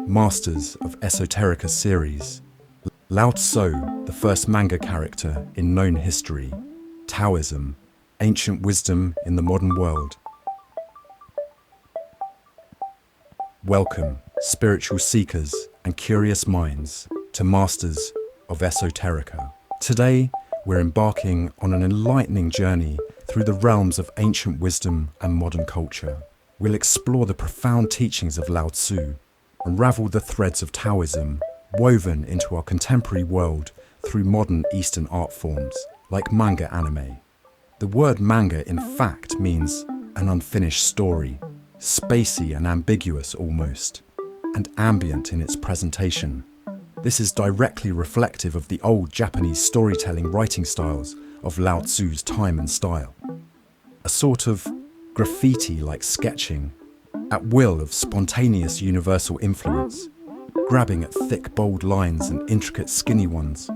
Masters of Esoterica series. Lao Tzu, the first manga character in known history. Taoism, ancient wisdom in the modern world. Welcome, spiritual seekers and curious minds, to Masters of Esoterica. Today, we're embarking on an enlightening journey through the realms of ancient wisdom and modern culture. We'll explore the profound teachings of Lao Tzu, unravel the threads of Taoism woven into our contemporary world through modern Eastern art forms like manga anime. The word manga, in fact, means an unfinished story, spacey and ambiguous almost, and ambient in its presentation. This is directly reflective of the old Japanese storytelling writing styles of Lao Tzu's time and style. A sort of graffiti-like sketching, at will of spontaneous universal influence, grabbing at thick, bold lines and intricate, skinny ones,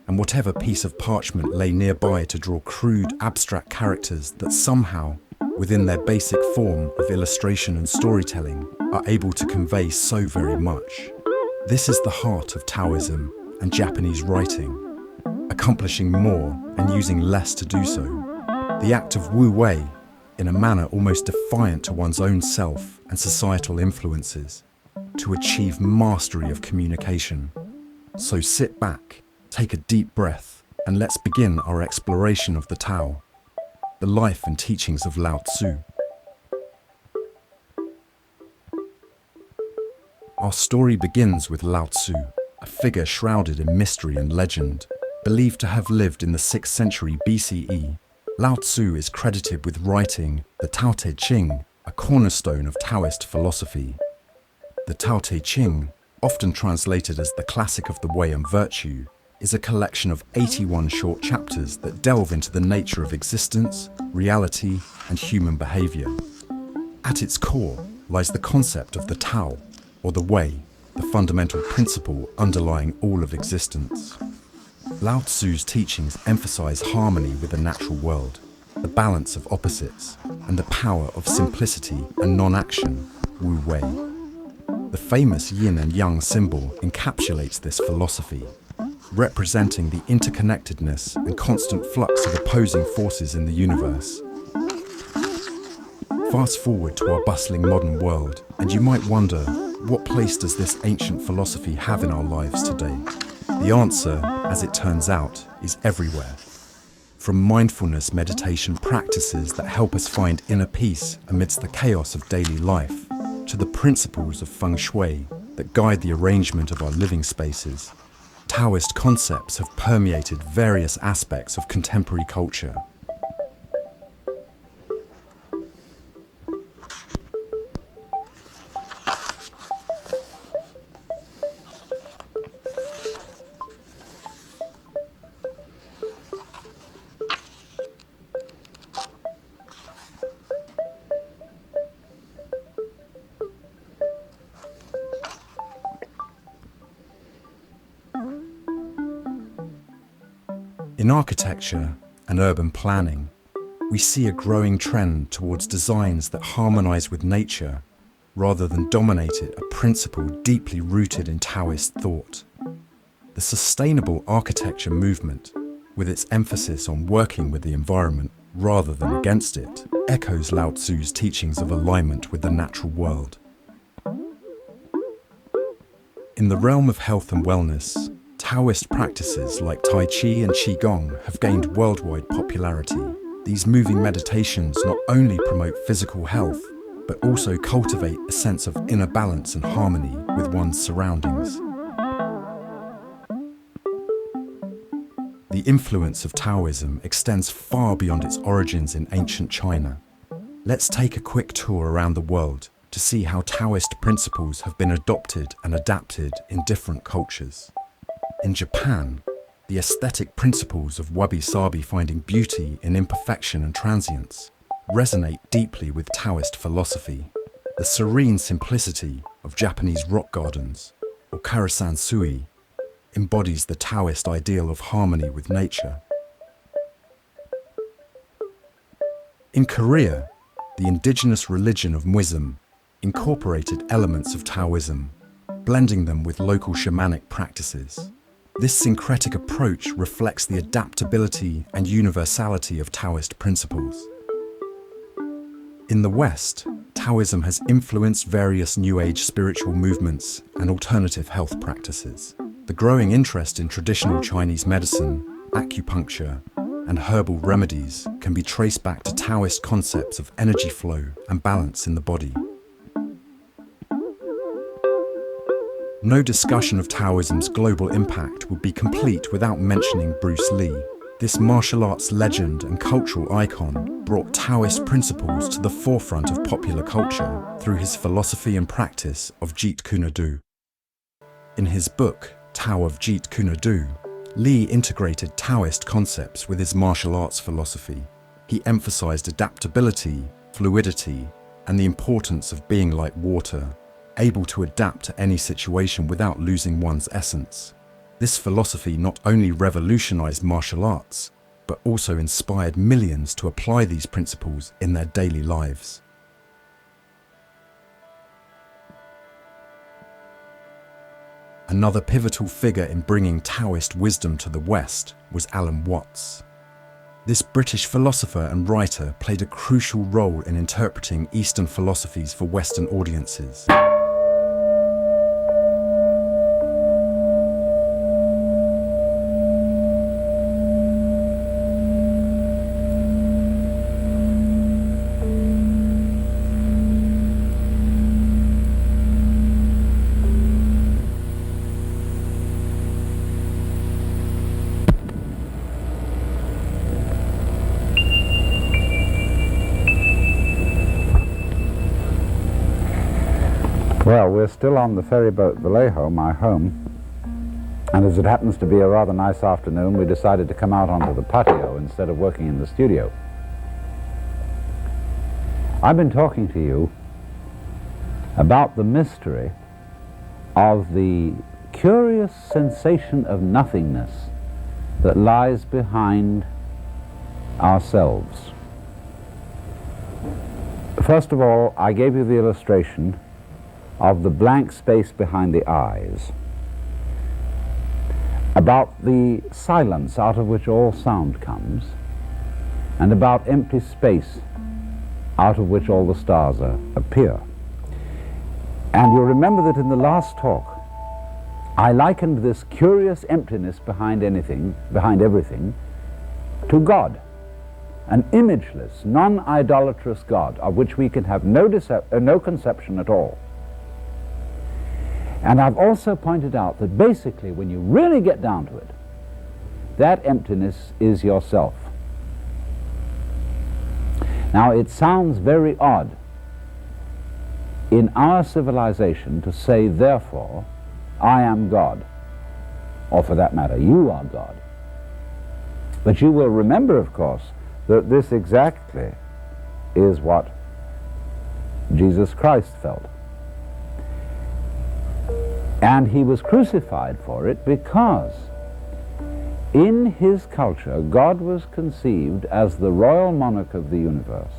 and whatever piece of parchment lay nearby to draw crude, abstract characters that somehow, within their basic form of illustration and storytelling, are able to convey so very much. This is the heart of Taoism and Japanese writing, accomplishing more and using less to do so. The act of wu-wei, in a manner almost defiant to one's own self and societal influences, to achieve mastery of communication. So sit back, take a deep breath, and let's begin our exploration of the Tao, the life and teachings of Lao Tzu. Our story begins with Lao Tzu, a figure shrouded in mystery and legend, believed to have lived in the 6th century BCE. Lao Tzu is credited with writing the Tao Te Ching, a cornerstone of Taoist philosophy. The Tao Te Ching, often translated as the classic of the way and virtue, is a collection of 81 short chapters that delve into the nature of existence, reality, and human behavior. At its core lies the concept of the Tao, or the way, the fundamental principle underlying all of existence. Lao Tzu's teachings emphasize harmony with the natural world, the balance of opposites, and the power of simplicity and non-action, wu-wei. The famous yin and yang symbol encapsulates this philosophy, representing the interconnectedness and constant flux of opposing forces in the universe. Fast forward to our bustling modern world, and you might wonder, what place does this ancient philosophy have in our lives today? The answer, as it turns out, is everywhere. From mindfulness meditation practices that help us find inner peace amidst the chaos of daily life, to the principles of feng shui that guide the arrangement of our living spaces, Taoist concepts have permeated various aspects of contemporary culture. In architecture and urban planning, we see a growing trend towards designs that harmonize with nature rather than dominate it, a principle deeply rooted in Taoist thought. The sustainable architecture movement, with its emphasis on working with the environment rather than against it, echoes Lao Tzu's teachings of alignment with the natural world. In the realm of health and wellness, Taoist practices like Tai Chi and Qigong have gained worldwide popularity. These moving meditations not only promote physical health, but also cultivate a sense of inner balance and harmony with one's surroundings. The influence of Taoism extends far beyond its origins in ancient China. Let's take a quick tour around the world to see how Taoist principles have been adopted and adapted in different cultures. In Japan, the aesthetic principles of wabi-sabi, finding beauty in imperfection and transience, resonate deeply with Taoist philosophy. The serene simplicity of Japanese rock gardens, or karasan-sui, embodies the Taoist ideal of harmony with nature. In Korea, the indigenous religion of Muism incorporated elements of Taoism, blending them with local shamanic practices. This syncretic approach reflects the adaptability and universality of Taoist principles. In the West, Taoism has influenced various New Age spiritual movements and alternative health practices. The growing interest in traditional Chinese medicine, acupuncture, and herbal remedies can be traced back to Taoist concepts of energy flow and balance in the body. No discussion of Taoism's global impact would be complete without mentioning Bruce Lee. This martial arts legend and cultural icon brought Taoist principles to the forefront of popular culture through his philosophy and practice of Jeet Kune Do. In his book, Tao of Jeet Kune Do, Lee integrated Taoist concepts with his martial arts philosophy. He emphasized adaptability, fluidity, and the importance of being like water, able to adapt to any situation without losing one's essence. This philosophy not only revolutionized martial arts, but also inspired millions to apply these principles in their daily lives. Another pivotal figure in bringing Taoist wisdom to the West was Alan Watts. This British philosopher and writer played a crucial role in interpreting Eastern philosophies for Western audiences. Well, we're still on the ferryboat Vallejo, my home, and as it happens to be a rather nice afternoon, we decided to come out onto the patio instead of working in the studio. I've been talking to you about the mystery of the curious sensation of nothingness that lies behind ourselves. First of all, I gave you the illustration of the blank space behind the eyes, about the silence out of which all sound comes, and about empty space out of which all the stars appear. And you'll remember that in the last talk, I likened this curious emptiness behind everything, to God, an imageless, non-idolatrous God of which we can have no conception at all. And I've also pointed out that basically, when you really get down to it, that emptiness is yourself. Now, it sounds very odd in our civilization to say, therefore, I am God, or for that matter, you are God. But you will remember, of course, that this exactly is what Jesus Christ felt. And he was crucified for it because in his culture, God was conceived as the royal monarch of the universe.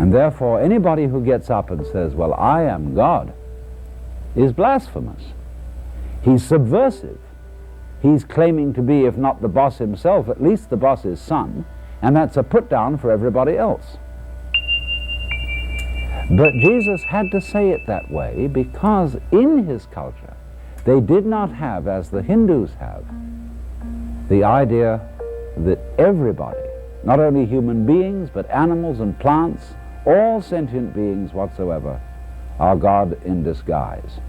And therefore, anybody who gets up and says, well, I am God, is blasphemous. He's subversive. He's claiming to be, if not the boss himself, at least the boss's son, and that's a put down for everybody else. But Jesus had to say it that way because in his culture they did not have, as the Hindus have, the idea that everybody, not only human beings but animals and plants, all sentient beings whatsoever, are God in disguise.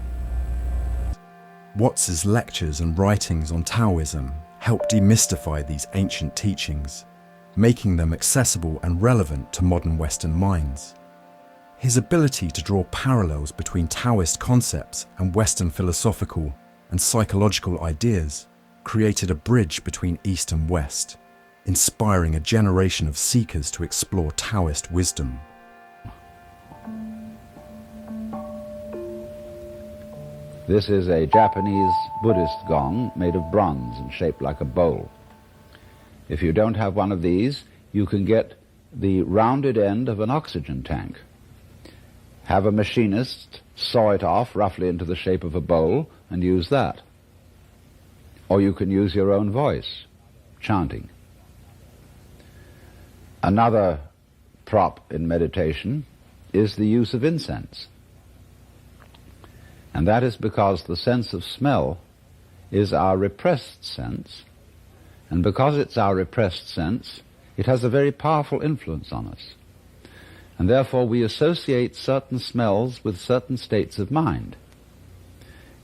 Watts's lectures and writings on Taoism helped demystify these ancient teachings, making them accessible and relevant to modern Western minds. His ability to draw parallels between Taoist concepts and Western philosophical and psychological ideas created a bridge between East and West, inspiring a generation of seekers to explore Taoist wisdom. This is a Japanese Buddhist gong made of bronze and shaped like a bowl. If you don't have one of these, you can get the rounded end of an oxygen tank. have a machinist saw it off roughly into the shape of a bowl and use that. Or you can use your own voice, chanting. Another prop in meditation is the use of incense. And that is because the sense of smell is our repressed sense, and because it's our repressed sense, it has a very powerful influence on us. And therefore we associate certain smells with certain states of mind.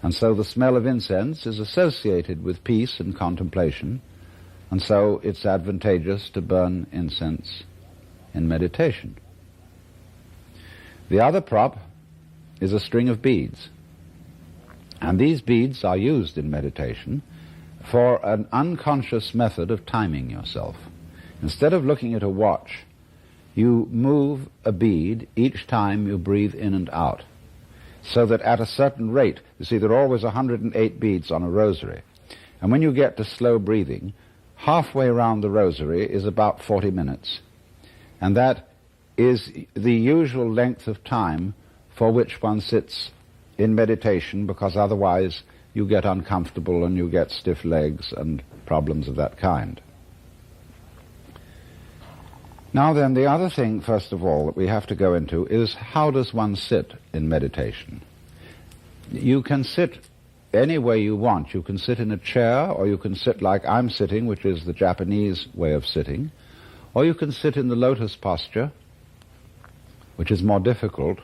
And so the smell of incense is associated with peace and contemplation, and so it's advantageous to burn incense in meditation. The other prop is a string of beads. And these beads are used in meditation for an unconscious method of timing yourself. Instead of looking at a watch, you move a bead each time you breathe in and out, so that at a certain rate, you see there are always 108 beads on a rosary, and when you get to slow breathing, halfway around the rosary is about 40 minutes, and that is the usual length of time for which one sits in meditation, because otherwise you get uncomfortable and you get stiff legs and problems of that kind. Now then, the other thing, first of all, that we have to go into is how does one sit in meditation? You can sit any way you want. You can sit in a chair, or you can sit like I'm sitting, which is the Japanese way of sitting, or you can sit in the lotus posture, which is more difficult,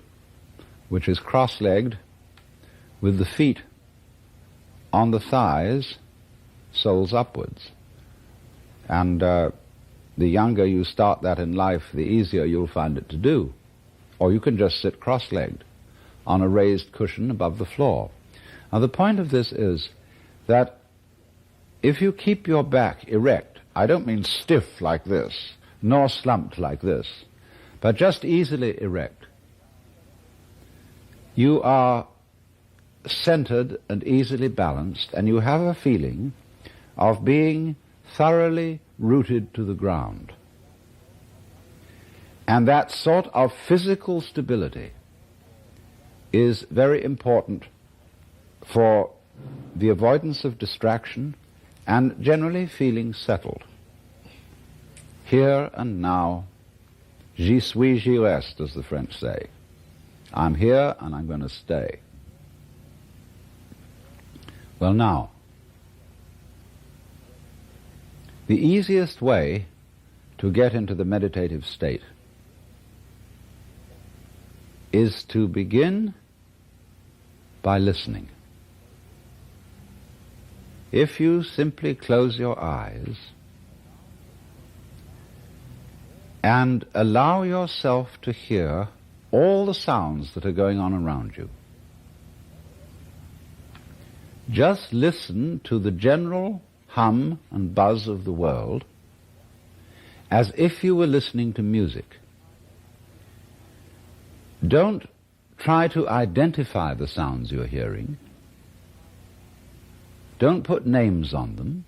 which is cross-legged, with the feet on the thighs, soles upwards. And the younger you start that in life, the easier you'll find it to do. Or you can just sit cross-legged on a raised cushion above the floor. Now the point of this is that if you keep your back erect, I don't mean stiff like this, nor slumped like this, but just easily erect, you are centered and easily balanced, and you have a feeling of being thoroughly rooted to the ground. And that sort of physical stability is very important for the avoidance of distraction and generally feeling settled. Here and now, j'y suis, j'y reste, as the French say. I'm here and I'm going to stay. Well now, the easiest way to get into the meditative state is to begin by listening. If you simply close your eyes and allow yourself to hear all the sounds that are going on around you, just listen to the general hum and buzz of the world as if you were listening to music. Don't try to identify the sounds you're hearing. Don't put names on them.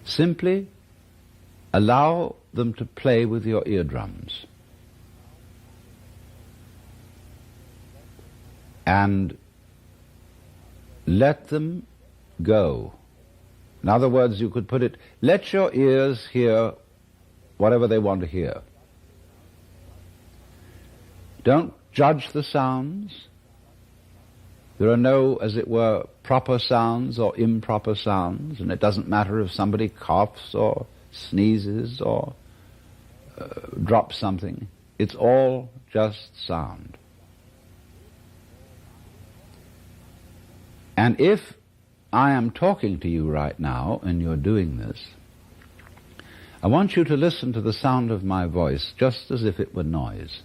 Simply allow them to play with your eardrums. And let them go. In other words, you could put it, let your ears hear whatever they want to hear. Don't judge the sounds. There are no, as it were, proper sounds or improper sounds, and it doesn't matter if somebody coughs or sneezes or drops something. It's all just sound. And if I am talking to you right now and you're doing this, I want you to listen to the sound of my voice just as if it were noise.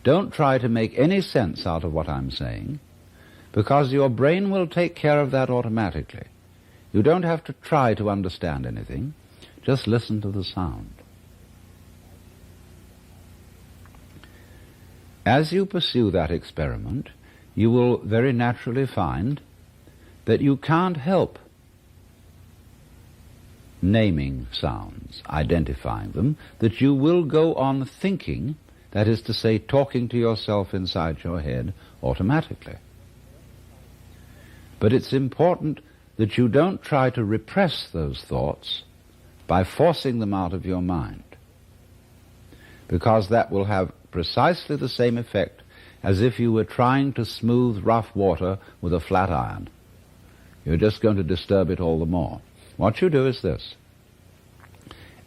Don't try to make any sense out of what I'm saying, because your brain will take care of that automatically. You don't have to try to understand anything. Just listen to the sound. As you pursue that experiment, you will very naturally find that you can't help naming sounds, identifying them, that you will go on thinking that is to say, talking to yourself inside your head automatically. But it's important that you don't try to repress those thoughts by forcing them out of your mind, because that will have precisely the same effect as if you were trying to smooth rough water with a flat iron. You're just going to disturb it all the more. What you do is this.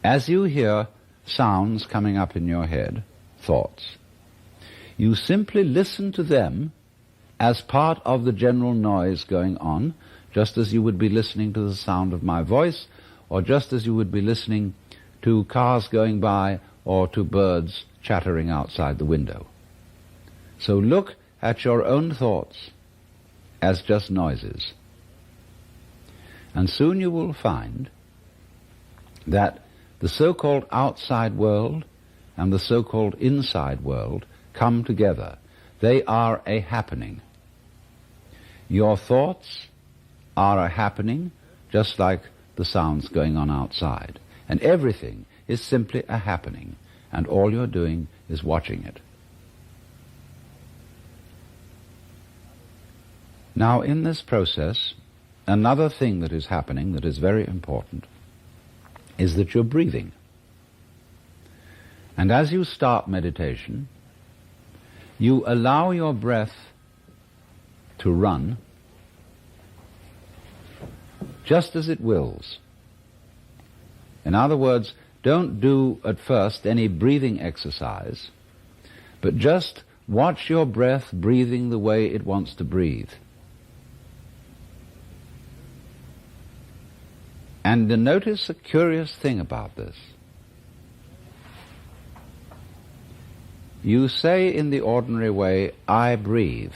As you hear sounds coming up in your head, thoughts, you simply listen to them as part of the general noise going on, just as you would be listening to the sound of my voice, or just as you would be listening to cars going by or to birds chattering outside the window. So look at your own thoughts as just noises. And soon you will find that the so-called outside world and the so-called inside world come together. They are a happening. Your thoughts are a happening, just like the sounds going on outside. And everything is simply a happening, and all you're doing is watching it. Now, in this process, another thing that is happening that is very important is that you're breathing. And as you start meditation, you allow your breath to run just as it wills. In other words, don't do at first any breathing exercise, but just watch your breath breathing the way it wants to breathe. And notice a curious thing about this. You say in the ordinary way, I breathe,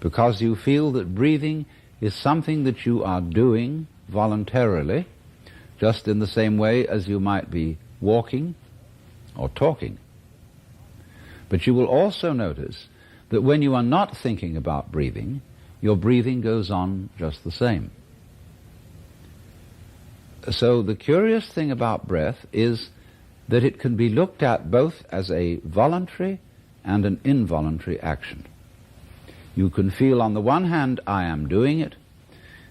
because you feel that breathing is something that you are doing voluntarily, just in the same way as you might be walking or talking. But you will also notice that when you are not thinking about breathing, your breathing goes on just the same. So the curious thing about breath is that it can be looked at both as a voluntary and an involuntary action. You can feel on the one hand, I am doing it,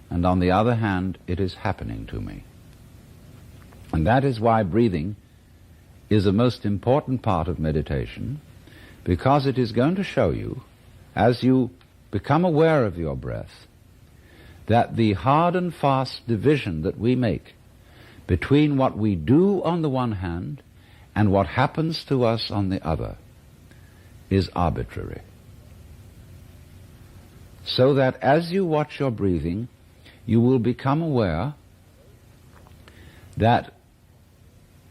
and on the other hand, it is happening to me. And that is why breathing is a most important part of meditation, because it is going to show you, as you become aware of your breath, that the hard and fast division that we make between what we do on the one hand and what happens to us on the other is arbitrary. So that as you watch your breathing, you will become aware that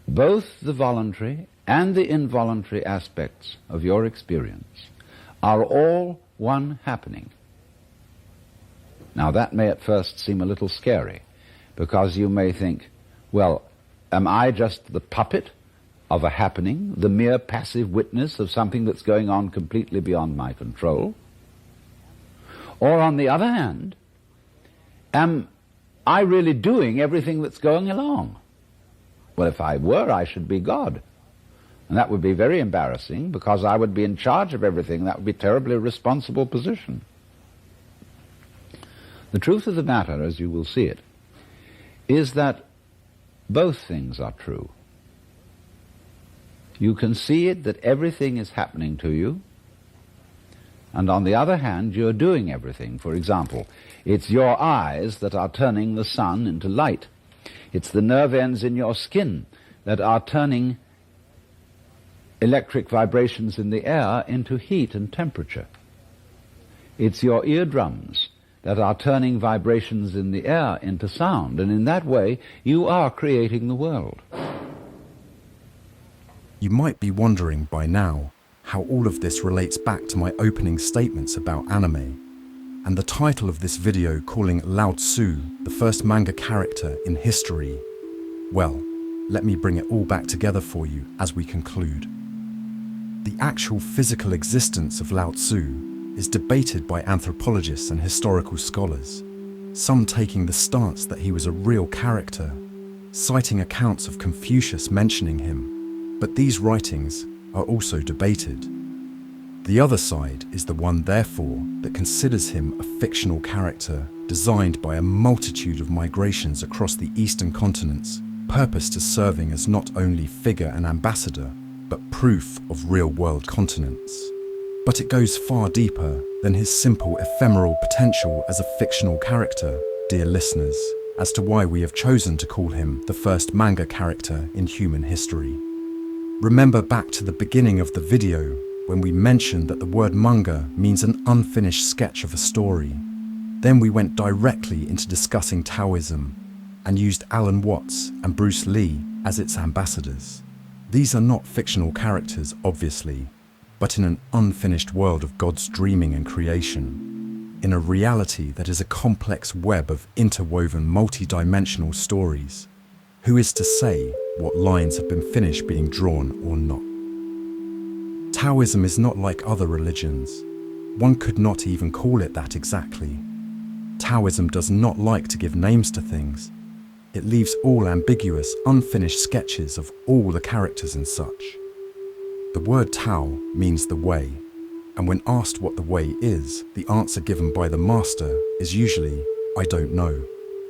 both the voluntary and the involuntary aspects of your experience are all one happening. Now that may at first seem a little scary, because you may think, well, am I just the puppet of a happening, the mere passive witness of something that's going on completely beyond my control? Or on the other hand, am I really doing everything that's going along? Well, if I were, I should be God. And that would be very embarrassing, because I would be in charge of everything. That would be a terribly responsible position. The truth of the matter, as you will see it, is that both things are true. You can see it that everything is happening to you, and on the other hand, you're doing everything. For example, it's your eyes that are turning the sun into light. It's the nerve ends in your skin that are turning electric vibrations in the air into heat and temperature. It's your eardrums that are turning vibrations in the air into sound, and in that way you are creating the world. You might be wondering by now how all of this relates back to my opening statements about anime, and the title of this video calling Lao Tzu the first manga character in history. Well, let me bring it all back together for you as we conclude. The actual physical existence of Lao Tzu is debated by anthropologists and historical scholars, some taking the stance that he was a real character, citing accounts of Confucius mentioning him. But these writings are also debated. The other side is the one, therefore, that considers him a fictional character designed by a multitude of migrations across the eastern continents, purpose to serving as not only figure and ambassador, but proof of real-world continents. But it goes far deeper than his simple ephemeral potential as a fictional character, dear listeners, as to why we have chosen to call him the first manga character in human history. Remember back to the beginning of the video when we mentioned that the word manga means an unfinished sketch of a story. Then we went directly into discussing Taoism and used Alan Watts and Bruce Lee as its ambassadors. These are not fictional characters, obviously, but in an unfinished world of God's dreaming and creation, in a reality that is a complex web of interwoven multi-dimensional stories. Who is to say what lines have been finished being drawn or not? Taoism is not like other religions. One could not even call it that exactly. Taoism does not like to give names to things. It leaves all ambiguous, unfinished sketches of all the characters and such. The word Tao means the way, and when asked what the way is, the answer given by the master is usually, I don't know,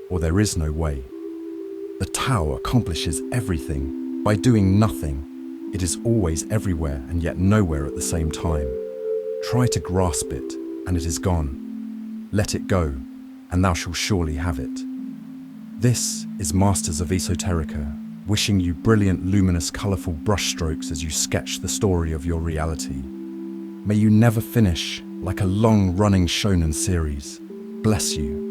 or there is no way. The Tao accomplishes everything by doing nothing. It is always everywhere and yet nowhere at the same time. Try to grasp it, and it is gone. Let it go, and thou shalt surely have it. This is Masters of Esoterica, wishing you brilliant, luminous, colourful brushstrokes as you sketch the story of your reality. May you never finish like a long-running shonen series. Bless you.